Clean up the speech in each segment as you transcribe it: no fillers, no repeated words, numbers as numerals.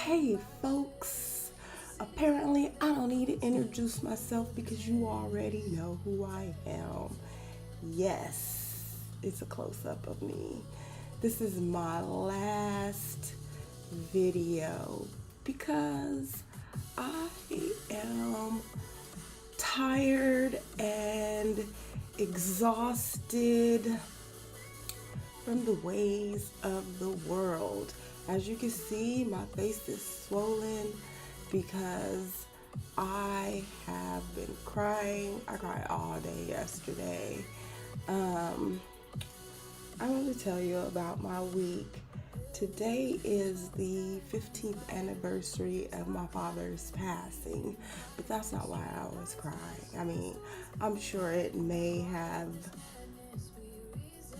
Hey folks, apparently I don't need to introduce myself because you already know who I am. Yes, it's a close up of me. This is my last video because I am tired and exhausted from the ways of the world. As you can see, my face is swollen because I have been crying. I cried all day yesterday. I want to tell you about my week. Today is the 15th anniversary of my father's passing, but that's not why I was crying. I mean, I'm sure it may have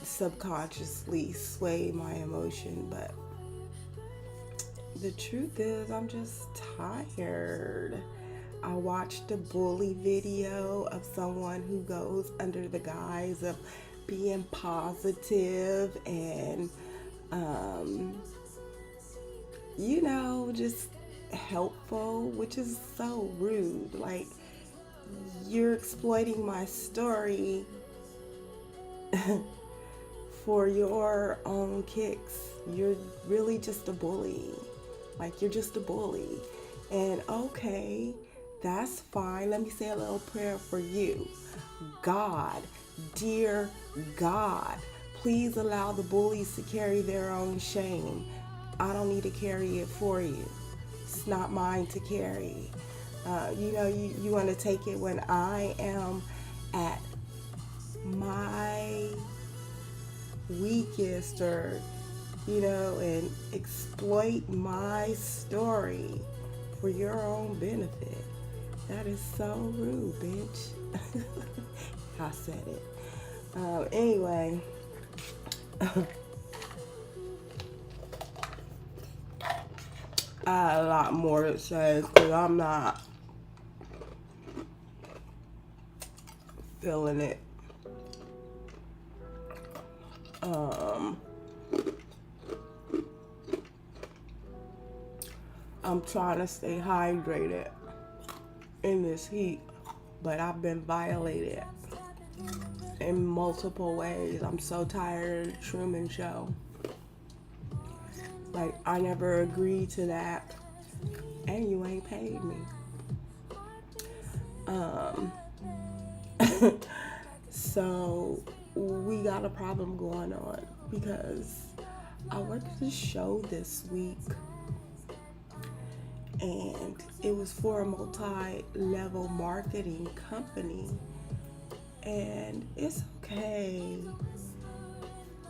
subconsciously sway my emotion, but the truth is I'm just tired. I watched a bully video of someone who goes under the guise of being positive and just helpful, which is so rude. Like, you're exploiting my story for your own kicks. You're really just a bully. Like, you're just a bully. And okay, that's fine. Let me say a little prayer for you. God, dear God, please allow the bullies to carry their own shame. I don't need to carry it for you. It's not mine to carry. You want to take it when I am at my weakest, or and exploit my story for your own benefit. That is so rude, bitch. I said it. Anyway, I had a lot more to say because I'm not feeling it. I'm trying to stay hydrated in this heat, but I've been violated in multiple ways. I'm so tired of the Truman Show. Like, I never agreed to that, and you ain't paid me. So we got a problem going on because I went to the show this week, and it was for a multi-level marketing company, and it's okay.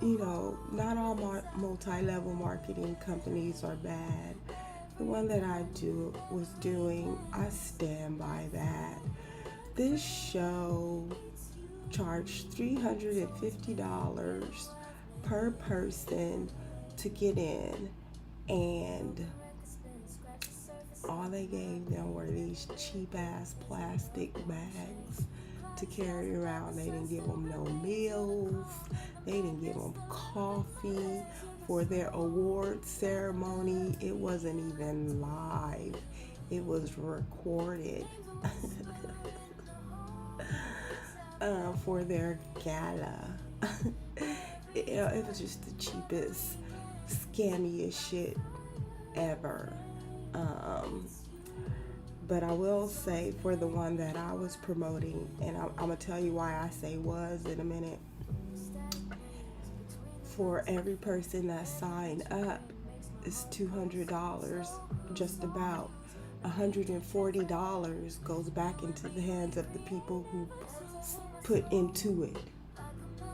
Not all multi-level marketing companies are bad. The one that I was doing, I stand by that. This show charged $350 per person to get in, and all they gave them were these cheap ass plastic bags to carry around. They didn't give them no meals. They didn't give them coffee for their award ceremony. It wasn't even live. It was recorded for their gala. It was just the cheapest, scammiest shit ever. But I will say, for the one that I was promoting, and I'm going to tell you why I say was in a minute, for every person that signed up, it's $200, just about. $140 goes back into the hands of the people who put into it.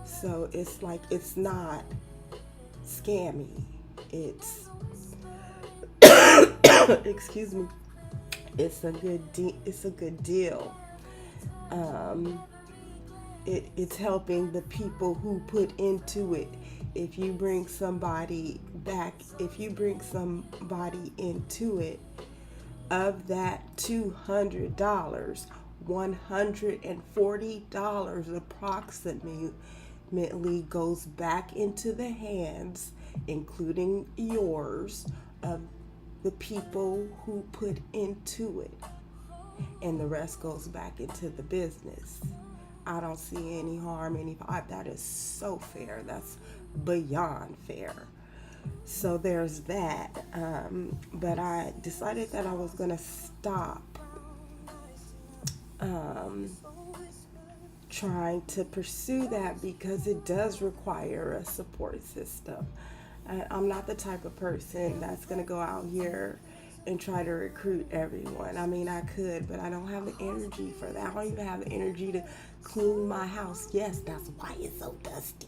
So it's like, it's not scammy. It's excuse me. It's a good deal. It's helping the people who put into it. If you bring somebody into it, of that $200, $140 approximately goes back into the hands, including yours, of the people who put into it, and the rest goes back into the business. I don't see any harm, that is so fair. That's beyond fair. So there's that. But I decided that I was gonna stop trying to pursue that because it does require a support system. I'm not the type of person that's going to go out here and try to recruit everyone. I mean, I could, but I don't have the energy for that. I don't even have the energy to clean my house. Yes, that's why it's so dusty.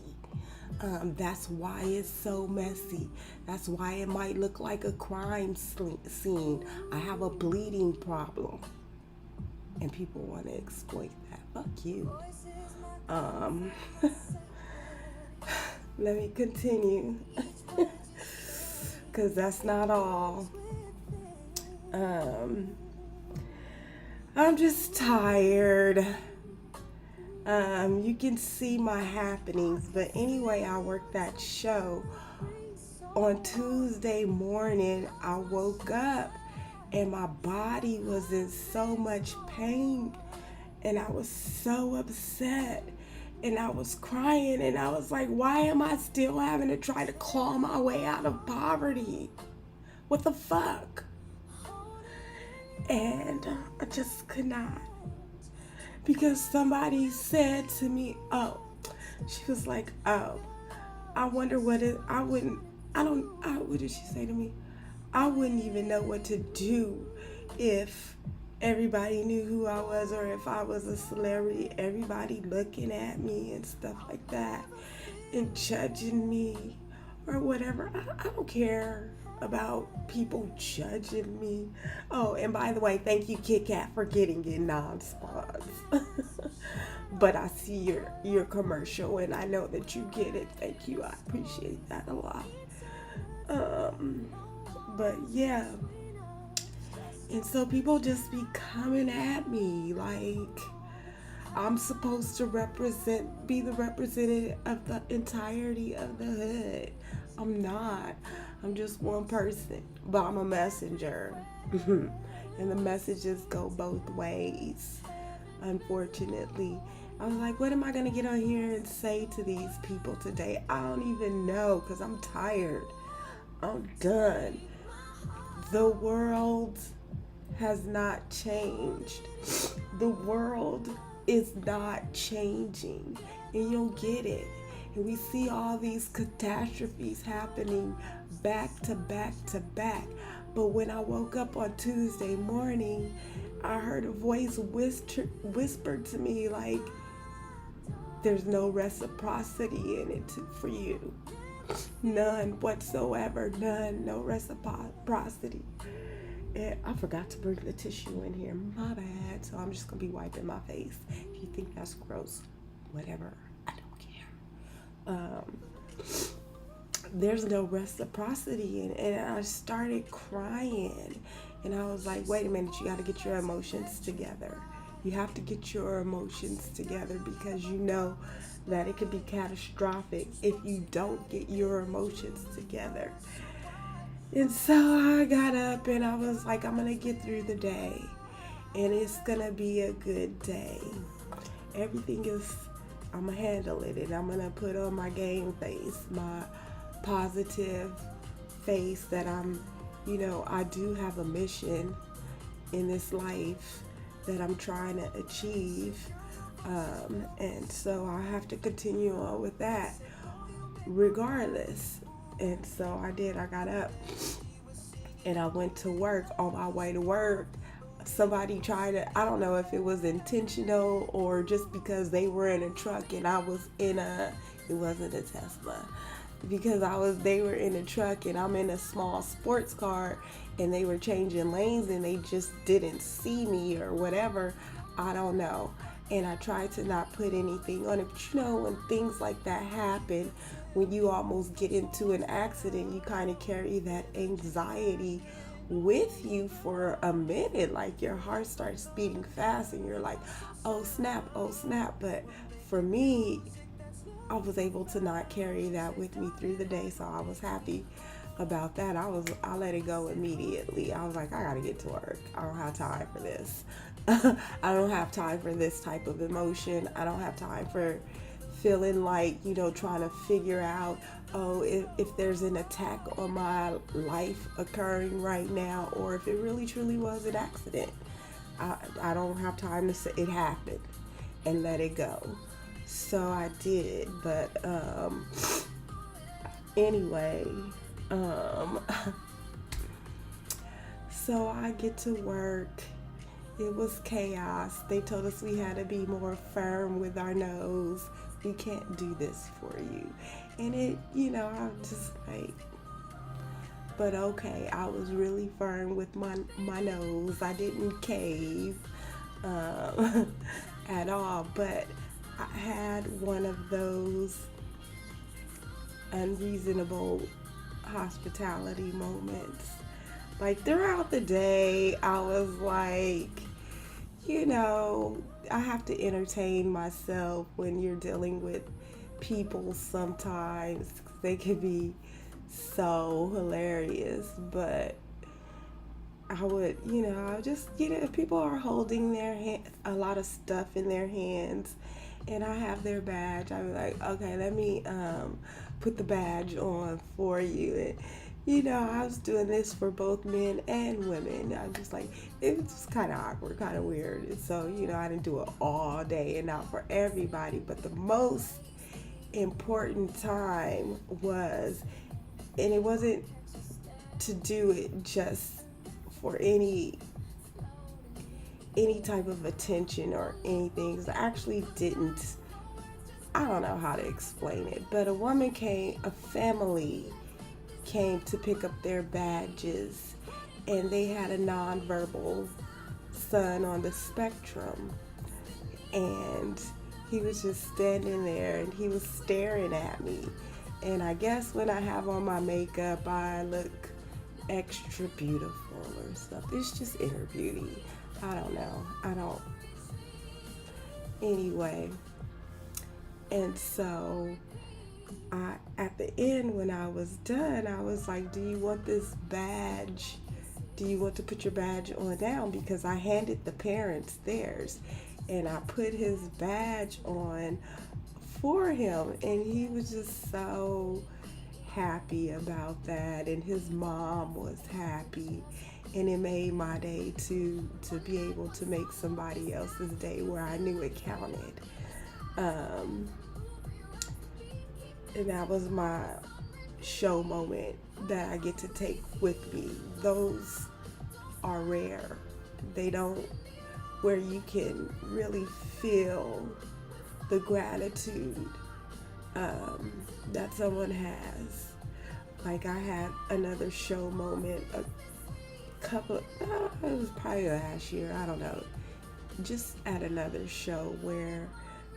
That's why it's so messy. That's why it might look like a crime scene. I have a bleeding problem. And people want to exploit that. Fuck you. Let me continue. Because that's not all. I'm just tired. You can see my happenings. But anyway, I worked that show. On Tuesday morning, I woke up and my body was in so much pain. And I was so upset. And I was crying. And I was like, why am I still having to try to claw my way out of poverty? What the fuck? And I just could not. Because somebody said to me, she was like, I wonder what did she say to me? I wouldn't even know what to do if everybody knew who I was or if I was a celebrity, everybody looking at me and stuff like that and judging me or whatever. I don't care about people judging me. Oh, and by the way, thank you, Kit Kat, for getting in non-spons. But I see your commercial and I know that you get it. Thank you. I appreciate that a lot. But yeah. And so people just be coming at me like I'm supposed to be the representative of the entirety of the hood. I'm not. I'm just one person, but I'm a messenger. And the messages go both ways, unfortunately. I was like, what am I going to get on here and say to these people today? I don't even know because I'm tired. I'm done. The world has not changed. The world is not changing, and you'll get it. And we see all these catastrophes happening back to back to back. But when I woke up on Tuesday morning, I heard a voice whispered to me like, there's no reciprocity in it for you. None whatsoever. None. No reciprocity. And I forgot to bring the tissue in here. My bad. So I'm just going to be wiping my face. If you think that's gross, whatever. I don't care. There's no reciprocity in it. And I started crying. And I was like, wait a minute. You got to get your emotions together. You have to get your emotions together because you know that it could be catastrophic if you don't get your emotions together. And so I got up and I was like, I'm going to get through the day and it's going to be a good day. Everything is, I'm going to handle it and I'm going to put on my game face, my positive face that I do have a mission in this life that I'm trying to achieve. And so I have to continue on with that regardless. And so I did. I got up and I went to work. On my way to work, somebody tried to, I don't know if it was intentional or just because they were in a truck and I was it wasn't a Tesla. Because they were in a truck and I'm in a small sports car and they were changing lanes and they just didn't see me or whatever. I don't know. And I tried to not put anything on it. But when things like that happen, when you almost get into an accident, you kind of carry that anxiety with you for a minute. Like your heart starts beating fast and you're like, oh snap. But for me, I was able to not carry that with me through the day, so I was happy. about that. I let it go immediately. I was like, I gotta get to work. I don't have time for this. I don't have time for this type of emotion. I don't have time for feeling like, trying to figure out, oh, if there's an attack on my life occurring right now, or if it really truly was an accident. I don't have time to say it happened and let it go. So I did, but anyway, so I get to work. It was chaos. They told us we had to be more firm with our nose. We can't do this for you. And I'm just like, but okay, I was really firm with my nose. I didn't cave at all, but I had one of those unreasonable hospitality moments. Like throughout the day, I was like, I have to entertain myself when you're dealing with people sometimes. They can be so hilarious, but I would, I just, if people are holding a lot of stuff in their hands and I have their badge, I'd be like, okay, let me put the badge on for you. And, I was doing this for both men and women. I'm just like, it was just kind of awkward, kind of weird. And so, I didn't do it all day and not for everybody. But the most important time was, and it wasn't to do it just for any type of attention or anything. 'Cause I actually didn't, I don't know how to explain it, but a family came to pick up their badges, and they had a nonverbal son on the spectrum, and he was just standing there and he was staring at me. And I guess when I have on my makeup, I look extra beautiful or something. It's just inner beauty. I don't know. Anyway, and so at the end, when I was done, I was like, do you want this badge? Do you want to put your badge on down? Because I handed the parents theirs, and I put his badge on for him, and he was just so happy about that, and his mom was happy, and it made my day to be able to make somebody else's day where I knew it counted. And that was my show moment that I get to take with me. Those are rare. They don't, where you can really feel the gratitude that someone has. Like I had another show moment it was probably last year, I don't know, just at another show where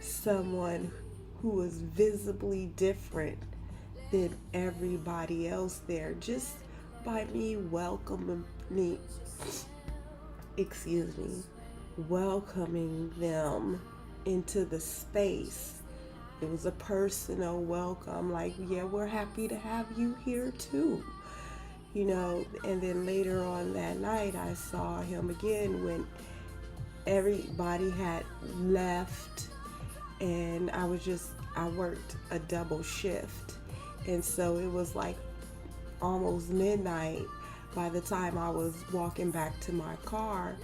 someone who was visibly different than everybody else there, just by me welcoming them into the space. It was a personal welcome, like, yeah, we're happy to have you here too. And then later on that night, I saw him again when everybody had left, and I worked a double shift. And so it was like almost midnight by the time I was walking back to my car,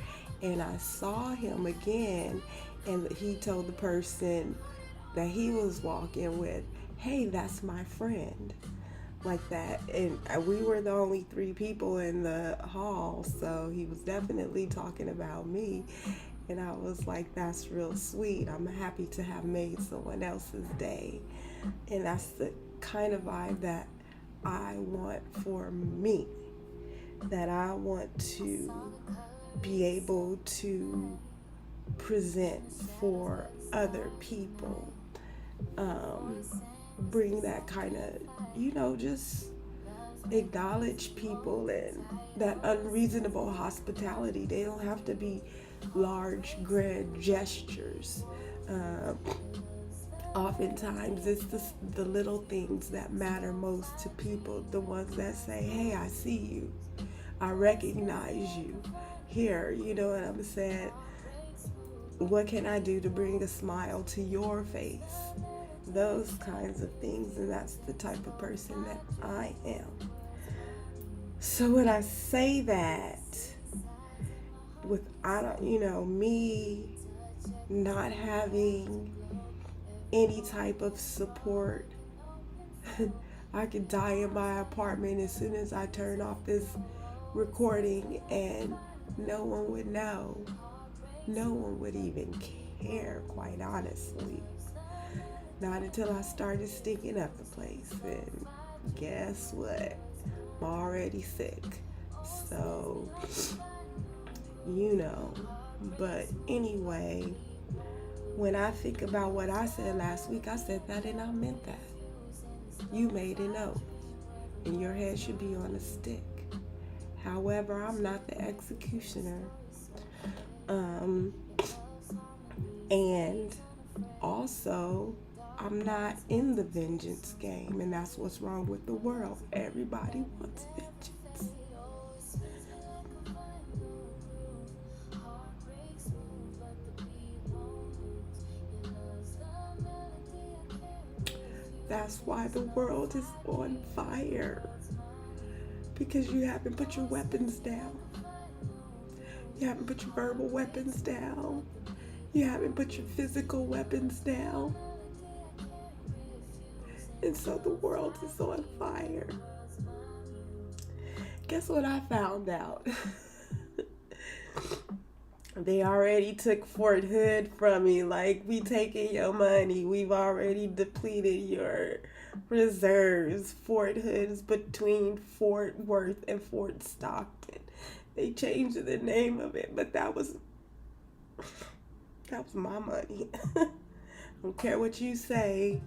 and I saw him again, and he told the person that he was walking with, hey, that's my friend. Like that. And we were the only 3 people in the hall, so he was definitely talking about me. And I was like, that's real sweet. I'm happy to have made someone else's day. And that's the kind of vibe that I want for me, that I want to be able to present for other people. Bring that kind of, just acknowledge people and that unreasonable hospitality. They don't have to be large, grand gestures. Oftentimes, it's the little things that matter most to people. The ones that say, hey, I see you. I recognize you. Here, you know what I'm saying? What can I do to bring a smile to your face? Those kinds of things. And that's the type of person that I am. So when I say that, me not having any type of support, I could die in my apartment as soon as I turn off this recording and no one would know. No one would even care, quite honestly. Not until I started stinking up the place. And guess what? I'm already sick. So, But anyway, when I think about what I said last week, I said that and I meant that. You made a note, and your head should be on a stick. However, I'm not the executioner. And also, I'm not in the vengeance game, and that's what's wrong with the world. Everybody wants vengeance. That's why the world is on fire. Because you haven't put your weapons down. You haven't put your verbal weapons down. You haven't put your physical weapons down. And so the world is on fire. Guess what I found out? They already took Fort Hood from me. Like, we taking your money. We've already depleted your reserves. Fort Hood is between Fort Worth and Fort Stockton. They changed the name of it, but that was my money. Don't care what you say.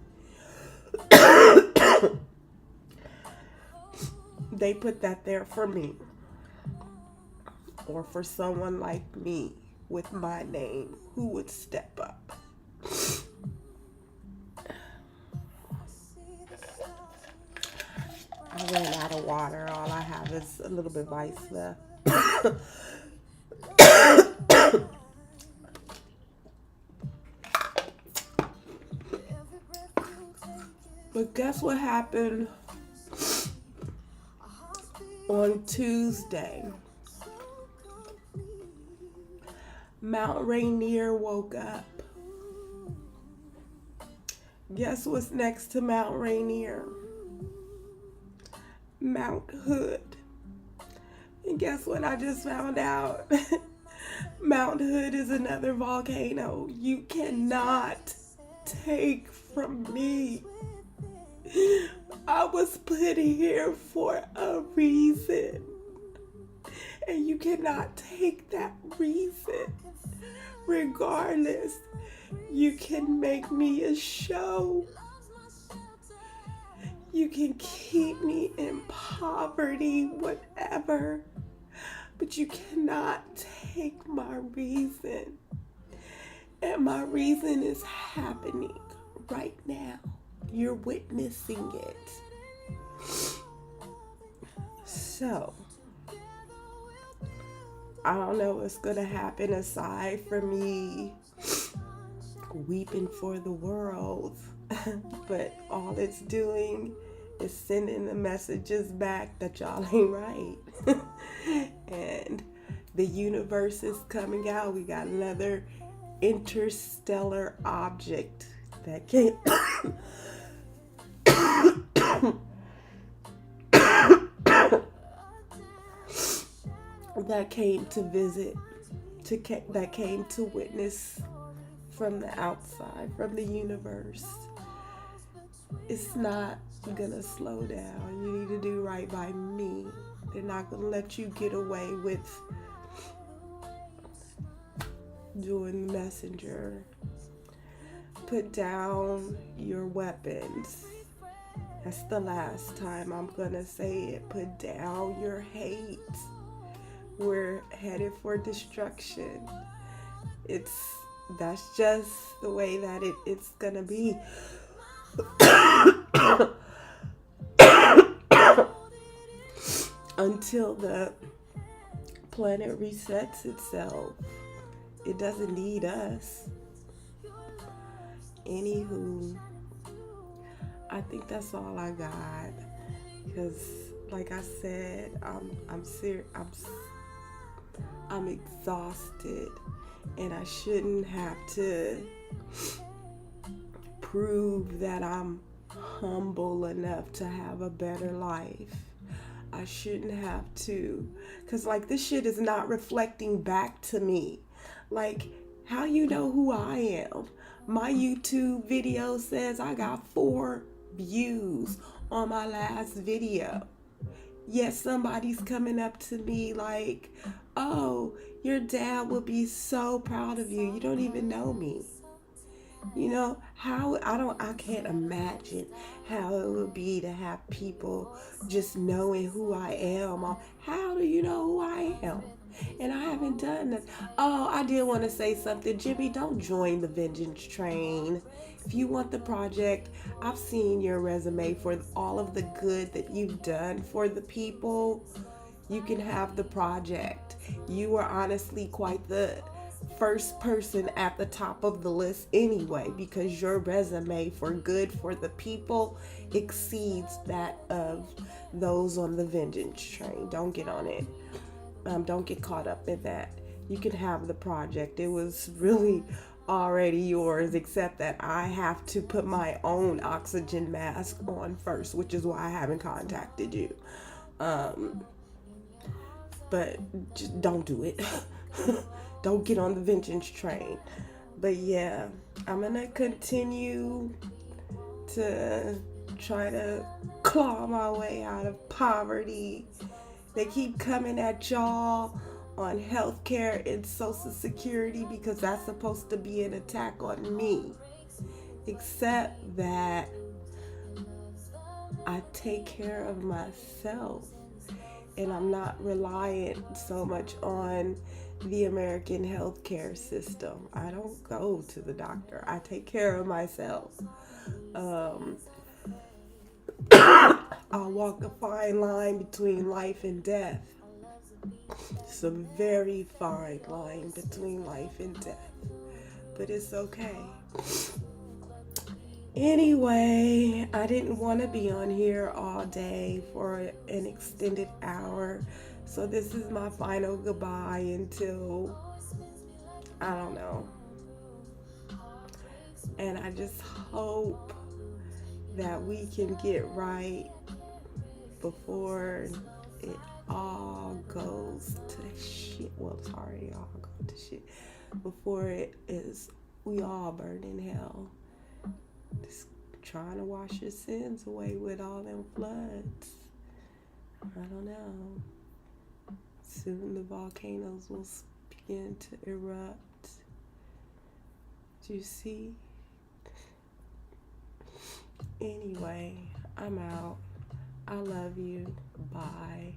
They put that there for me. Or for someone like me with my name who would step up. I ran out of water. All I have is a little bit of ice left. But guess what happened on Tuesday? Mount Rainier woke up. Guess what's next to Mount Rainier? Mount Hood. And guess what I just found out? Mount Hood is another volcano. You cannot take from me. I was put here for a reason. And you cannot take that reason. Regardless, you can make me a show. You can keep me in poverty, whatever. But you cannot take my reason. And my reason is happening right now. You're witnessing it. So, I don't know what's going to happen aside from me weeping for the world. But all it's doing is sending the messages back that y'all ain't right. And the universe is coming out. We got another interstellar object that came that came to visit, that came to witness from the outside, from the universe. It's not gonna slow down. You need to do right by me. They're not gonna let you get away with doing the messenger. Put down your weapons. That's the last time I'm gonna say it. Put down your hate. We're headed for destruction. It's that's just the way that it's gonna be until the planet resets itself. It doesn't need us. Anywho, I think that's all I got. Because, like I said, I'm exhausted, and I shouldn't have to prove that I'm humble enough to have a better life. I shouldn't have to, because like this shit is not reflecting back to me. Like, how you know who I am? My YouTube video says I got 4 views on my last video. Yet somebody's coming up to me like, oh, your dad would be so proud of you. You don't even know me. You know, I can't imagine how it would be to have people just knowing who I am. Or, how do you know who I am? And I haven't done that. Oh, I did want to say something. Jimmy, don't join the vengeance train. If you want the project, I've seen your resume for all of the good that you've done for the people. You can have the project. You were honestly quite the first person at the top of the list anyway, because your resume for good for the people exceeds that of those on the vengeance train. Don't get on it. Don't get caught up in that. You can have the project. It was really already yours, except that I have to put my own oxygen mask on first, which is why I haven't contacted you. But just don't do it. Don't get on the vengeance train. But yeah, I'm gonna continue to try to claw my way out of poverty. They keep coming at y'all on healthcare and Social Security because that's supposed to be an attack on me. Except that I take care of myself, and I'm not reliant so much on the American healthcare system. I don't go to the doctor. I take care of myself. I'll walk a fine line between life and death. It's a very fine line between life and death. But it's okay. Anyway, I didn't want to be on here all day for an extended hour. So this is my final goodbye until, I don't know. And I just hope that we can get right before it all goes to shit. Well, it's already all gone to shit. Before it is, we all burn in hell. Just trying to wash your sins away with all them floods. I don't know. Soon the volcanoes will begin to erupt. Do you see? Anyway, I'm out. I love you. Bye.